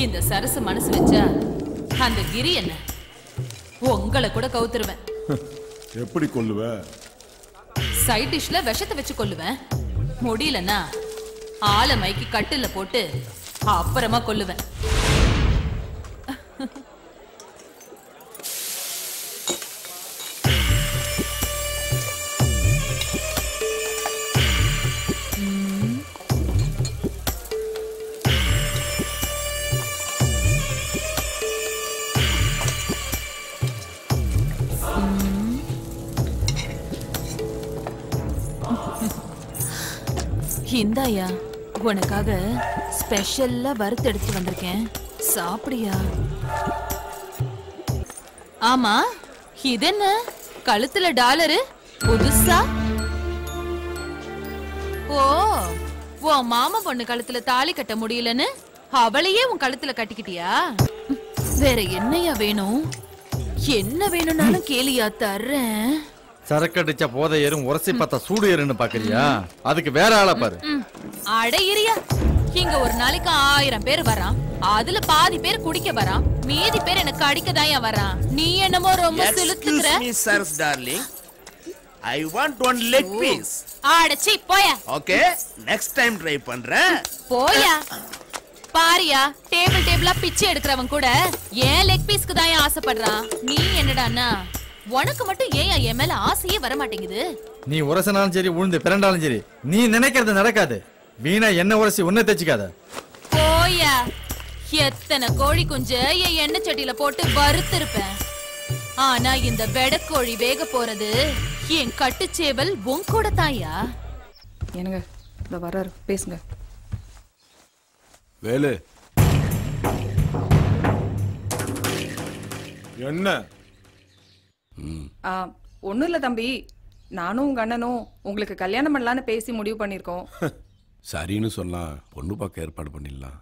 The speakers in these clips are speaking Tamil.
இந்த சரசு மனசு வச்சா அந்த கிரி என்ன உங்களை கூட கவுத்துருவேன். எப்படி கொல்லுவ? சைட் டிஷ்ல விஷத்தை வச்சு கொல்லுவேன். முடியலன்னா ஆளை மைக்கி கட்டில போட்டு அப்புறமா கொல்லுவேன். இந்தாயா, உனக்காக ஸ்பெஷல்லா வறுத்து எடுத்து வந்திருக்கேன், சாப்பிடியா? ஆமா, இது என்ன கழுத்துல டாலரு புதுசா? ஓ, உன் மாமா பொண்ணு கழுத்துல தாலி கட்ட முடியலன்னு அவளையே உன் கழுத்துல கட்டிக்கிட்டியா? வேற என்னையா வேணும்? என்ன வேணும்னாலும் கேளியா, தர்றேன். சரக்கடிச்ச போதை ஏறும், உரசி பார்த்தா சூடு ஏறுன்னு பாக்குறியா? அதுக்கு வேற ஆளா பாரு. அடையிறியா? இங்க ஒரு நாளைக்கு 1000 பேர் வரான், அதுல பாதி பேர் குடிக்க வரான், மீதி பேர் எனக்கு அடிக்கதாயா வரான். நீ என்னமோ ரொம்ப சிலுத்துற. Excuse me, sirs, darling. I want one leg piece. அடச்சி போயா. Okay, next time try பண்றேன். போயா. பாரியா, டேபிளா பிச்சை எடுக்கிறவன் கூட ஏன் லெக் பீஸ்க்கு தான் ஆசைப்படுறான். நீ என்னடான்னா உனக்கு மட்டும் ஏன் என் மேல ஆசையே வர மாட்டேங்குது? நீ உரசனாலும் சரி, உழுந்து பிறண்டாலும் சரி, நீ நினைக்கிறது நடக்காது. வீணா என்ன உரசி உன்னை தச்சுக்காத. போயா. எத்தனை கோழி குஞ்ச என் எண்ணெய் சட்டியில போட்டு வறுத்திருப்பேன். ஆனா இந்த வெடக்கோழி வேக போறது என் கட்டுச்சேவல் உன் கூட தாயா. என்னங்க இந்த வர்றாரு, பேசுங்க. வேலு, என்ன? ஒன்றும் இல்லை தம்பி, நானும் உங்க அண்ணனும் உங்களுக்கு கல்யாணம் பண்ணலான்னு பேசி முடிவு பண்ணியிருக்கோம். சரின்னு சொல்லலாம், பொண்ணு பார்க்க ஏற்பாடு பண்ணிடலாம்.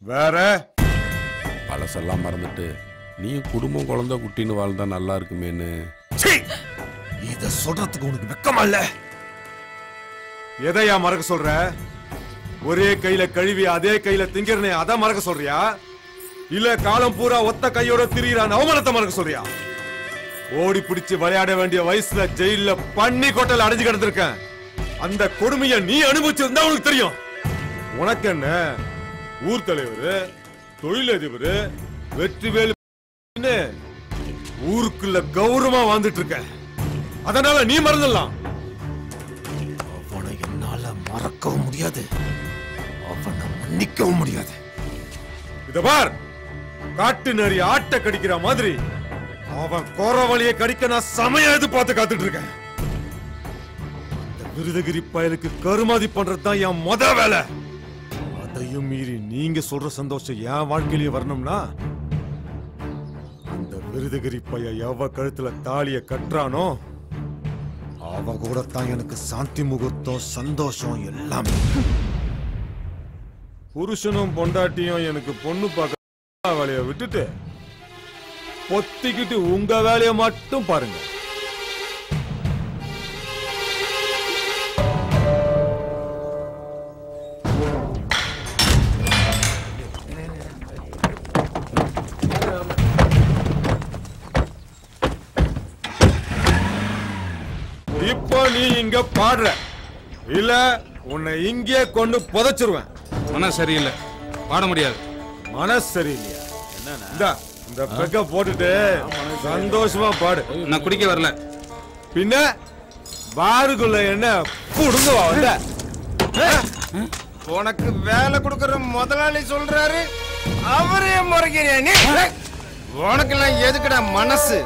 வேற பழசெல்லாம் மறந்துட்டு நீ குடும்பம் குழந்தை குட்டின்னு வாழ்ந்தா நல்லா இருக்குமேன்னு. இத சொல்றதுக்கு உனக்கு வெக்கமா இல்ல? எதையா மறக்க சொல்ற? ஒரே கையில கழுவி அதே கையில திங்கிறனே அத மறக்க சொல்றியா? இல்ல காலம் பூரா ஒத்த கையோட திரியிறான் அவமானத்தை மறக்க சொல்றியா? ஓடி பிடிச்சு விளையாட வேண்டிய வயசுல ஜெயில பண்ணி கொட்டல அடைஞ்சு கிடந்திருக்கேன். அந்த கொடுமையை நீ அனுபவிச்சிருந்தா உனக்கு தெரியும். உனக்கு என்ன ஊர் தலைவர், தொழிலதிபர், வெற்றிவேலு ஊருக்குள்ள கௌரவமா வாழ்ந்துட்டு இருக்க. அதனால நீ மறந்துடலாம். அவனை என்னால மறக்கவும் முடியாது, அவனை மன்னிக்கவும் முடியாது. இத பார், காட்டு நரி ஆட்ட கடிக்கிற மாதிரி அவன் கோரவழியை கடிக்க நான் சமயம் எதிர்பார்த்து காத்துட்டு இருக்கேன். விருதகிரி பயலுக்கு கருமாதி பண்றதுதான் என் முத வேலை. அதையும் மீறி நீங்க சொல்ற சந்தோஷம் என் வாழ்க்கையிலேயே வரணும்னா அந்த விருதகிரி பைய எவ கழுத்துல தாலிய கட்டுறானோ அவ கூட தான் எனக்கு சாந்தி முகூர்த்தம், சந்தோஷம் எல்லாமே. புருஷனும் பொண்டாட்டியும் எனக்கு பொண்ணு பார்க்க வேலையை விட்டுட்டு பொத்திக்கிட்டு உங்க வேலையை மட்டும் பாருங்க. இப்போ நீ இங்க பாடுற இல்ல, உன்னை இங்கே கொண்டு புதைச்சிருவேன். மனசு சரியில்லை, பாட முடியாது. மனசு சரியில்லையா? என்ன இந்த பெக்க போட்டுட்டு சந்தோஷமா பாடு. நான் குடிக்க வரல. பின்ன பாருக்குள்ள என்ன புடுங்குவா வந்த? உனக்கு வேலை கொடுக்கற முதலாளி சொல்றாரு, அவரே முறைக்கிறியா நீ? உனக்கெல்லாம் எதுக்குடா மனசு?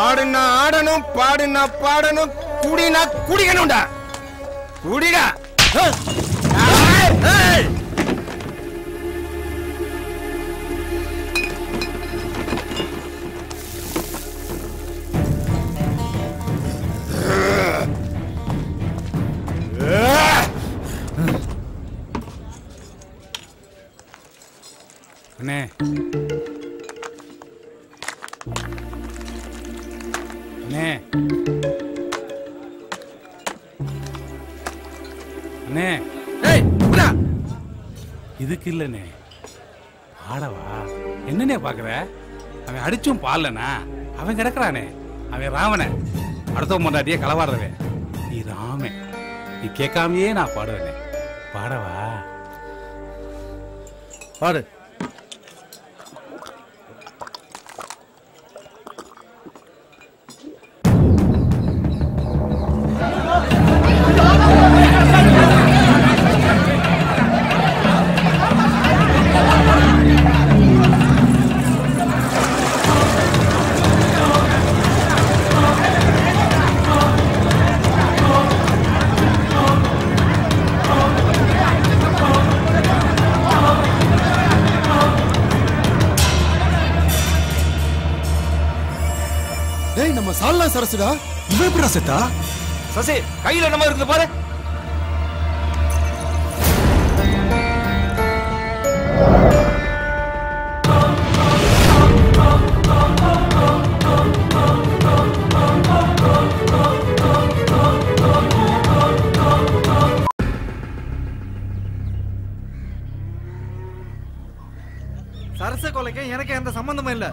ஆடுனா ஆடணும், பாடுனா பாடணும், குடினா குடிக்கணும்டா. குடிடா. அண்ணே, அண்ணே, நே ஏய் புடா இதுக்கு இல்லனே பாடவா என்னனே பாக்குற அவன் அடிச்சும் பாடலனா அவன் கிடக்குறானே அவன் ராவணன் அடுத்த முன்னாடியே களவாடுறவன் நீ ராமன் நீ கேட்காமையே நான் பாடுவேனே பாடவா பாடு டேய் நம்ம சால்னா சரசுடா இவன் எப்படிடா செத்தா சசி கையில நம்ம இருக்குது பாரு சரச கொலைக்கு எனக்கு எந்த சம்பந்தமும் இல்ல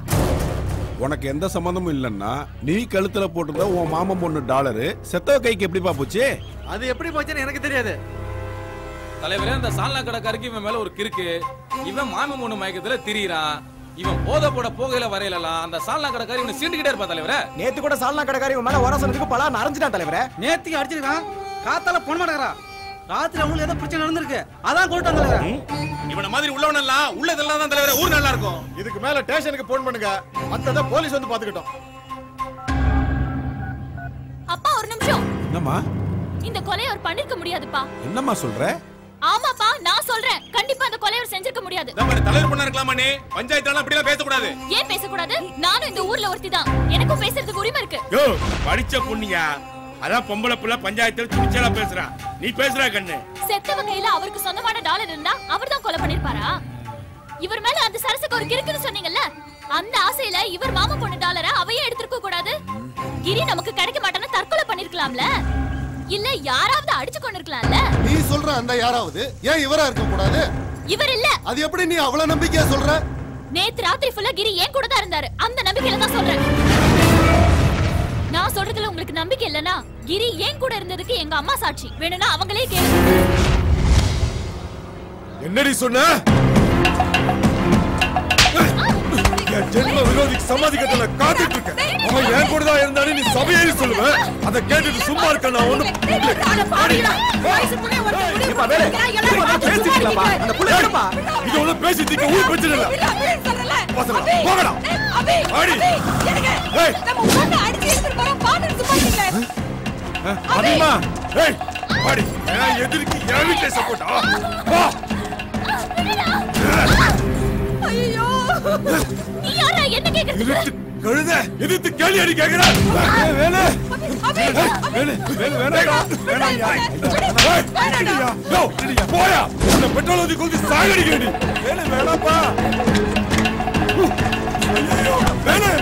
உனக்கு எந்த சம்பந்தமும் இல்லைன்னா நீ கழுத்துல போட்டுருந்த உன் மாமன் பொண்ணு டாலரு செத்தவ கைக்கு எப்படிப்பா போச்சு? அது எப்படி போச்சுன்னு எனக்கு தெரியாது. தலைவரே அந்த சால்னா கடைக்காரருக்கு இவன் மேல ஒரு கிறுக்கு. இவன் மாமன் பொண்ணு மயக்கத்துல திரியிறான். இவன் போத போட போகையில வரையிலலாம் அந்த சால்னா கடைக்காரி இவனை சீண்டுகிட்டே இருப்பா தலைவரே. நேத்து கூட சால்னா கடைக்காரி இவன் மேல வர சொன்னதுக்கு பல நரைஞ்சிட்டான் தலைவரே. நேத்துக்கு அடிச்சிருக்கான், காத்தால போன மாட்டேங்கிறா. ராத்திரி அவங்களுக்கு ஏதோ பிரச்சனை நடந்திருக்கு, அதான் கொண்டு வந்தாங்க. இவன மாதிரி உள்ளவனெல்லாம் உள்ளதெல்லாம் தான் தலைவரே ஊர் நல்லா இருக்கும். இதுக்கு மேல ஸ்டேஷனுக்கு போன் பண்ணுங்க, மத்தத போலீஸ் வந்து பாத்துக்கிட்டோம். அப்பா ஒரு நிமிஷம். என்னம்மா இந்த கொலையை அவர் பண்ணிருக்க முடியாதுப்பா. என்னம்மா சொல்ற? ஆமாப்பா நான் சொல்றேன், கண்டிப்பா அந்த கொலையை அவர் செஞ்சிருக்க முடியாது. நம்ம தலைவர் பண்ண இருக்கலாமா நீ? பஞ்சாயத்தால அப்படி எல்லாம் பேச கூடாது. ஏன் பேச கூடாது? நானும் இந்த ஊர்ல ஒருத்தி தான், எனக்கும் பேசுறதுக்கு உரிமை இருக்கு. யோ படிச்ச பொண்ணியா, அதான் பொம்பளை புள்ள பஞ்சாயத்துல துணிச்சலா பேசுறா. நீ பேசுறா கண்ணு. செத்தவ கையில அவருக்கு சொந்தமான டாலர் இருந்தா அவர்தான் கொலை பண்ணிருப்பாரா? இவர் மேல அந்த சரசுக்கு ஒரு கிறுக்குன்னு சொன்னீங்கல்ல, அந்த ஆசையில இவர் மாமா பொண்ணு டாலரை அவையே எடுத்துக்க கூடாது. கிரி நமக்கு கிடைக்க மாட்டான்னு தற்கொலை பண்ணிருக்கலாம்ல, இல்ல யாராவது அடிச்சு கொண்டிருக்கலாம்ல. நீ சொல்ற அந்த யாராவது ஏன் இவரா இருக்க கூடாது? இவர் இல்ல. அது எப்படி நீ அவ்வளவு நம்பிக்கையா சொல்ற? நேத்து ராத்திரி ஃபுல்லா கிரி ஏன் கூட தான் இருந்தாரு, அந்த நம்பிக்கையில தான் சொல்றேன். நான் சொல்றதுல உங்களுக்கு நம்பிக்கை இல்லனா, கிரி ஏன் கூட இருந்ததுக்கு எங்க அம்மா சாட்சி. வேணும்னா அவங்களே கேளுங்க. என்னடி சொன்ன? என் ஜென்ம விரோதிக்கு சமாதி கட்டல காத்துட்டு இருக்க. அவன் என் கூட தான் இருந்தானே நீ சபையில சொல்லுவ. அத கேட்டுட்டு சும்மா இருக்க நான் ஒண்ணு. இது ஒண்ணு பேசிட்டு ஊர் பிரச்சனை இல்ல. போகடா. ஆடி. ஏய். அம்மா. ஏய். ஆடி. நான் எதிர்க்கு என் வீட்ல சப்போர்ட்டா. வா. ஐயோ நீ யாரா என்ன கேக்குறது? கழுத எதிர்த்து கேள்வி அடி கேக்குற. வேணே வேணே வேணே வேணே போயா. அந்த பெட்ரோல் ஊத்தி கொளுத்தி சாகடிக்கடி. வேணே வேணாப்பா. ஐயோ வேணே.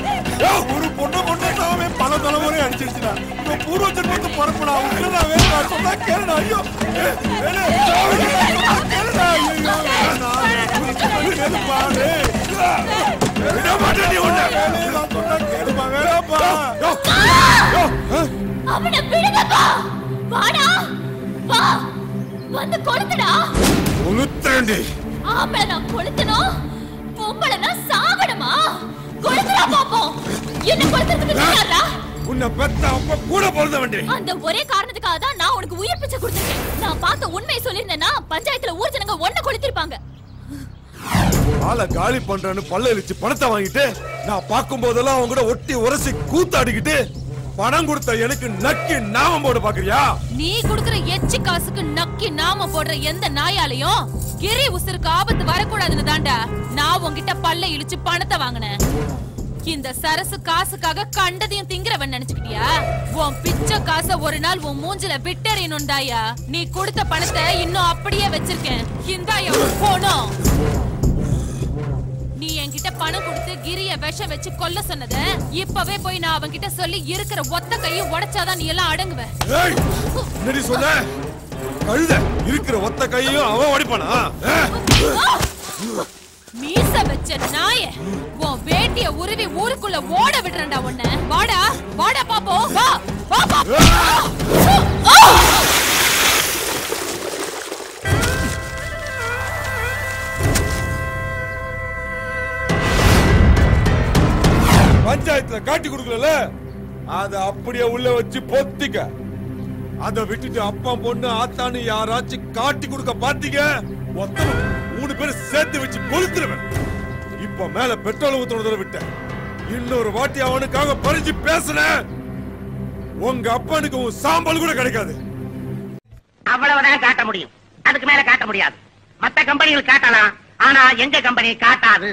ஒரு பொண்ணு நாமே பல தலைமுறை அடிச்சிருச்சுடா. இந்த பூர்வ ஜென்மத்து பரப்படா. உங்களா வேணா சொன்னா கேளுடா. ஐயோ வேணே கேளுடா. ஐயோ வேணா பாரு. என்ன மாட்டே உன்னை? வேணா சொன்னா கேளுமா. வேணாப்பா. அவனை விடுங்கப்பா. வாடா வா, வந்து கொளுத்துடா. கொளுத்தேண்டி. ஆம்பளை நான் கொளுத்தணும், பொம்பளை நான் சாகணுமா? கொளுத்துடா பாப்போம். என்ன கொளுத்துறதுக்கு தயாரா? உன்னை பெத்த அப்ப கூட பொறுத்த வேண்டி. அந்த ஒரே காரணத்துக்காக தான் நான் உனக்கு உயிர் பிச்சை கொடுத்திருக்கேன். நான் பார்த்த உண்மையை சொல்லியிருந்தேன்னா பஞ்சாயத்துல ஊர் ஜனங்க ஒண்ணு கொளுத்திருப்பாங்க. ஆளை காலி பண்றேன்னு பல்ல இழிச்சு பணத்தை வாங்கிட்டு நான் பார்க்கும் போதெல்லாம் அவங்க கூட ஒட்டி உரசி கூத்தாடிக்கிட்டு பணம் கொடுத்த எனக்கு நக்கி நாமம் போட பாக்குறியா? நீ குடுக்குற எச்சி காசுக்கு நக்கி நாம போடுற எந்த நாயாலையும் கிரி உசுருக்கு ஆபத்து வரக்கூடாதுன்னு தாண்டா நான் உன்கிட்ட பல்ல இழிச்சு பணத்தை வாங்கினேன். இந்த சரசு காசுக்காக கண்டதையும் திங்கிறவன் நினைச்சுக்கிட்டியா? உன் பிச்சை காசை ஒரு நாள் உன் மூஞ்சில விட்டறியணும்டாயா. நீ கொடுத்த பணத்தை இன்னும் அப்படியே வச்சிருக்கேன். இந்தாயா போனோம். நீ என்கிட்ட பணம் கொடுத்து கிரிய விஷ வச்சு கொல்ல சொன்னத இப்பவே போய் நான் அவன்கிட்ட சொல்லி இருக்கிற ஒத்த கையை உடைச்சாதான் நீ எல்லாம் அடங்குவ. என்னடி சொன்ன? கழுத இருக்கிற ஒத்த கையும் அவன் ஓடிப்பானா? மீச வச்ச நாய உன் வேட்டிய உருவி ஊருக்குள்ள ஓட விடுறேன்டா உன்னை. வாடா வாடா பாப்போம். வா வா வா. பஞ்சாயத்துல காட்டி கொடுக்கல, அத அப்படியே உள்ள வச்சு பொத்திக்க. அத விட்டுட்டு அப்பா பொண்ணு ஆத்தான்னு யாராச்சும் காட்டி கொடுக்க பாத்தீங்க, மொத்தம் 3 பேரும் சேர்த்து வச்சு கொளுத்துருவேன். இப்ப மேல பெட்ரோல் ஊத்துறத விட்ட இன்னொரு வாட்டி அவனுக்காக பறிஞ்சு பேசுன, உங்க அப்பனுக்கு உன் சாம்பல் கூட கிடைக்காது. அவ்வளவுதான் காட்ட முடியும், அதுக்கு மேல காட்ட முடியாது. மத்த கம்பெனிகள் காட்டலாம், ஆனா எங்க கம்பெனி காட்டாது.